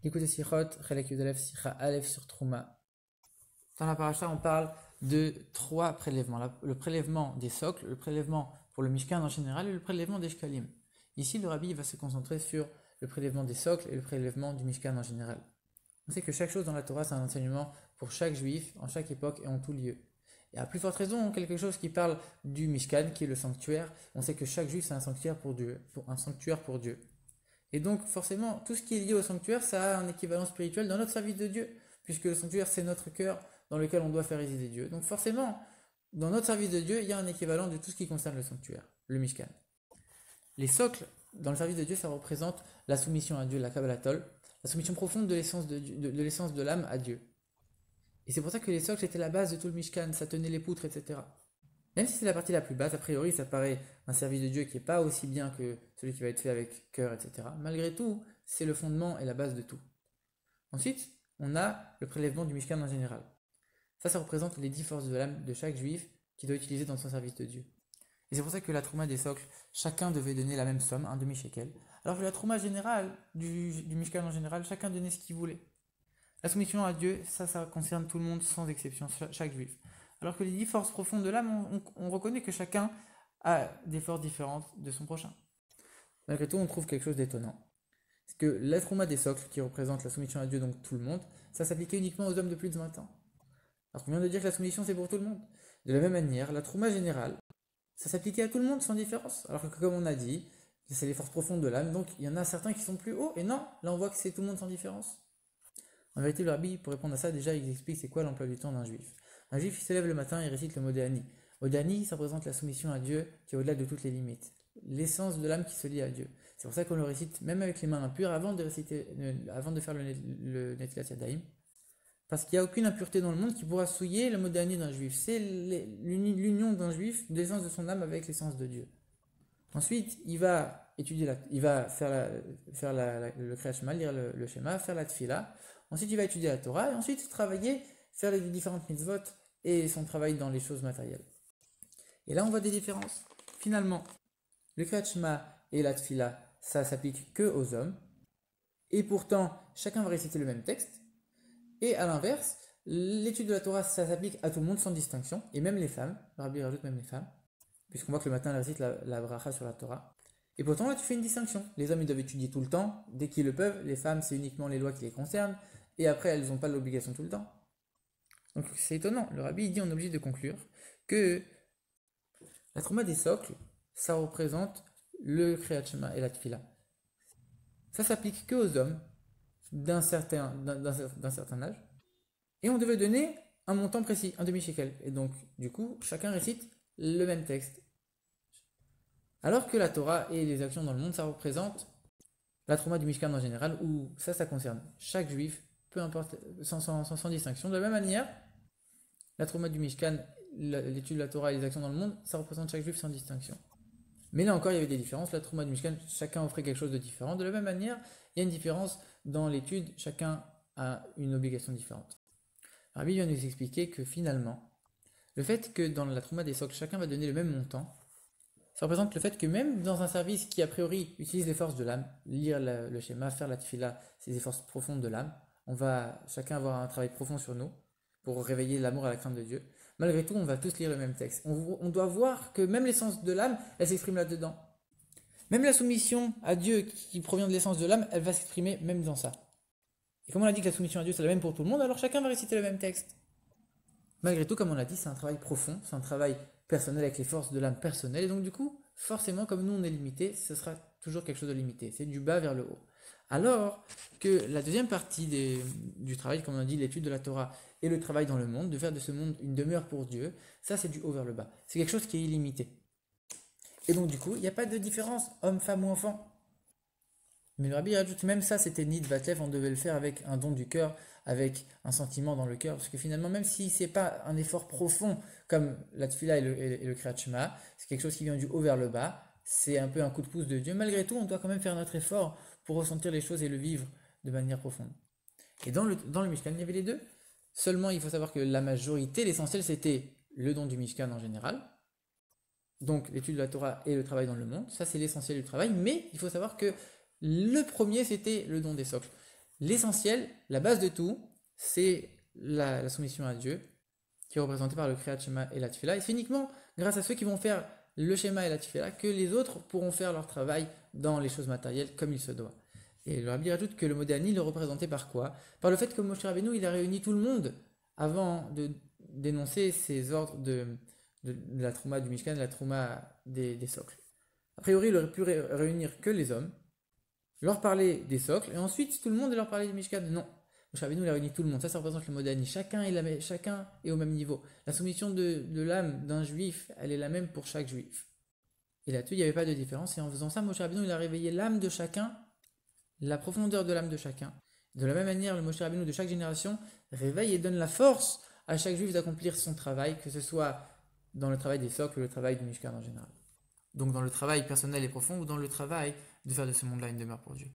Écoutez Sichot, Chelek Yudalef, Sicha Aleph sur Trouma. Dans la paracha, on parle de trois prélèvements. Le prélèvement des socles, le prélèvement pour le Mishkan en général et le prélèvement des Shkalim. Ici, le Rabbi va se concentrer sur le prélèvement des socles et le prélèvement du Mishkan en général. On sait que chaque chose dans la Torah, c'est un enseignement pour chaque juif, en chaque époque et en tout lieu. Et à plus forte raison, quelque chose qui parle du Mishkan, qui est le sanctuaire. On sait que chaque juif, c'est un sanctuaire pour Dieu. Et donc, forcément, tout ce qui est lié au sanctuaire, ça a un équivalent spirituel dans notre service de Dieu, puisque le sanctuaire, c'est notre cœur dans lequel on doit faire résider Dieu. Donc, forcément, dans notre service de Dieu, il y a un équivalent de tout ce qui concerne le sanctuaire, le Mishkan. Les socles, dans le service de Dieu, ça représente la soumission à Dieu, la Kabbalatol, la soumission profonde de l'essence de l'âme à Dieu. Et c'est pour ça que les socles étaient la base de tout le Mishkan, ça tenait les poutres, etc. Même si c'est la partie la plus basse, a priori, ça paraît un service de Dieu qui n'est pas aussi bien que celui qui va être fait avec cœur, etc. Malgré tout, c'est le fondement et la base de tout. Ensuite, on a le prélèvement du Mishkan en général. Ça représente les 10 forces de l'âme de chaque juif qui doit utiliser dans son service de Dieu. Et c'est pour ça que la trouma des socles, chacun devait donner la même somme, un demi-shekel. Alors que la trouma générale, du Mishkan en général, chacun donnait ce qu'il voulait. La soumission à Dieu, ça concerne tout le monde sans exception, chaque juif. Alors que les 10 forces profondes de l'âme, on reconnaît que chacun a des forces différentes de son prochain. Malgré tout, on trouve quelque chose d'étonnant. C'est que la trouma des socles, qui représente la soumission à Dieu, donc tout le monde, ça s'appliquait uniquement aux hommes de plus de 20 ans. Alors qu'on vient de dire que la soumission, c'est pour tout le monde. De la même manière, la trouma générale, ça s'appliquait à tout le monde sans différence. Alors que comme on a dit, c'est les forces profondes de l'âme, donc il y en a certains qui sont plus hauts, et non, là on voit que c'est tout le monde sans différence. En vérité, le Rabbi, pour répondre à ça, déjà, il explique c'est quoi l'emploi du temps d'un juif. Un juif, il se lève le matin et récite le Modéani. Modéani, ça représente la soumission à Dieu qui est au-delà de toutes les limites. L'essence de l'âme qui se lie à Dieu. C'est pour ça qu'on le récite même avec les mains impures avant de faire le Netilat Yadayim. Parce qu'il n'y a aucune impureté dans le monde qui pourra souiller le Modéani d'un juif. C'est l'union d'un juif, l'essence de son âme avec l'essence de Dieu. Ensuite, il va faire le Kriyat Shema, lire le Shema, faire la Tfila. Ensuite, il va étudier la Torah et ensuite travailler, faire les différentes mitzvot et son travail dans les choses matérielles. Et là, on voit des différences. Finalement, le Kriyat Shema et la Tfila, ça s'applique que aux hommes. Et pourtant, chacun va réciter le même texte. Et à l'inverse, l'étude de la Torah, ça s'applique à tout le monde sans distinction, et même les femmes. Le Rabbi rajoute même les femmes, puisqu'on voit que le matin, elle récite la bracha sur la Torah. Et pourtant, là, tu fais une distinction. Les hommes, ils doivent étudier tout le temps, dès qu'ils le peuvent. Les femmes, c'est uniquement les lois qui les concernent. Et après, elles n'ont pas l'obligation tout le temps. Donc, c'est étonnant. Le Rabbi, il dit, on est obligé de conclure que la trouma des socles, ça représente le Kriyat Shema et la Tfila. Ça s'applique que aux hommes d'un certain âge. Et on devait donner un montant précis, un demi-shekel. Et donc, du coup, chacun récite le même texte. Alors que la Torah et les actions dans le monde, ça représente la trouma du Mishkan en général, où ça concerne chaque juif, peu importe, sans distinction. De la même manière, la trouma du Mishkan, l'étude de la Torah et les actions dans le monde, ça représente chaque juif sans distinction. Mais là encore, il y avait des différences. La trouma du Mishkan, chacun offrait quelque chose de différent. De la même manière, il y a une différence dans l'étude, chacun a une obligation différente. Rabbi vient nous expliquer que finalement, le fait que dans la trouma des socles, chacun va donner le même montant, ça représente le fait que même dans un service qui a priori utilise les forces de l'âme, lire le schéma, faire la tfila, c'est des forces profondes de l'âme, on va chacun avoir un travail profond sur nous pour réveiller l'amour et la crainte de Dieu. Malgré tout, on va tous lire le même texte. On doit voir que même l'essence de l'âme, elle s'exprime là-dedans. Même la soumission à Dieu qui provient de l'essence de l'âme, elle va s'exprimer même dans ça. Et comme on a dit que la soumission à Dieu c'est la même pour tout le monde, alors chacun va réciter le même texte. Malgré tout, comme on l'a dit, c'est un travail profond, c'est un travail personnel avec les forces de l'âme personnelle, et donc du coup, forcément, comme nous on est limité, ce sera toujours quelque chose de limité, c'est du bas vers le haut. Alors que la deuxième partie du travail, comme on a dit, l'étude de la Torah et le travail dans le monde, de faire de ce monde une demeure pour Dieu, ça c'est du haut vers le bas, c'est quelque chose qui est illimité. Et donc du coup, il n'y a pas de différence, homme, femme ou enfant. Mais le Rabbi rajoute, même ça c'était Nid Vatlev, on devait le faire avec un don du cœur, avec un sentiment dans le cœur, parce que finalement, même si c'est pas un effort profond comme la Tfila et le Kriyat Shema, c'est quelque chose qui vient du haut vers le bas, c'est un peu un coup de pouce de Dieu. Malgré tout, on doit quand même faire notre effort pour ressentir les choses et le vivre de manière profonde. Et dans le Mishkan, il y avait les deux. Seulement, il faut savoir que la majorité, l'essentiel, c'était le don du Mishkan en général. Donc, l'étude de la Torah et le travail dans le monde, ça c'est l'essentiel du travail, mais il faut savoir que le premier, c'était le don des socles. l'essentiel, la base de tout, c'est la soumission à Dieu, qui est représentée par le Kriyat Shema et la Tefillah. Et c'est uniquement grâce à ceux qui vont faire le Shema et la Tefillah que les autres pourront faire leur travail dans les choses matérielles comme il se doit. Et le Rabbi rajoute que le modèle il est représenté par quoi? Par le fait que Moshe Rabbeinu il a réuni tout le monde avant de d'énoncer ses ordres de la Trouma du Mishkan, de la Trouma des socles. A priori, il aurait pu réunir que les hommes, leur parler des socles, et ensuite tout le monde leur parler du Mishkan. Non, Moshe Rabbeinu il a réuni tout le monde. Ça représente le modèle. Chacun est au même niveau. La soumission de l'âme d'un juif, elle est la même pour chaque juif. Et là-dessus, il n'y avait pas de différence. Et en faisant ça, Moshe Rabbeinu il a réveillé l'âme de chacun, la profondeur de l'âme de chacun. De la même manière, le Moshe Rabbeinu de chaque génération réveille et donne la force à chaque juif d'accomplir son travail, que ce soit dans le travail des socles ou le travail du Mishkan en général. Donc dans le travail personnel et profond ou dans le travail de faire de ce monde-là une demeure pour Dieu.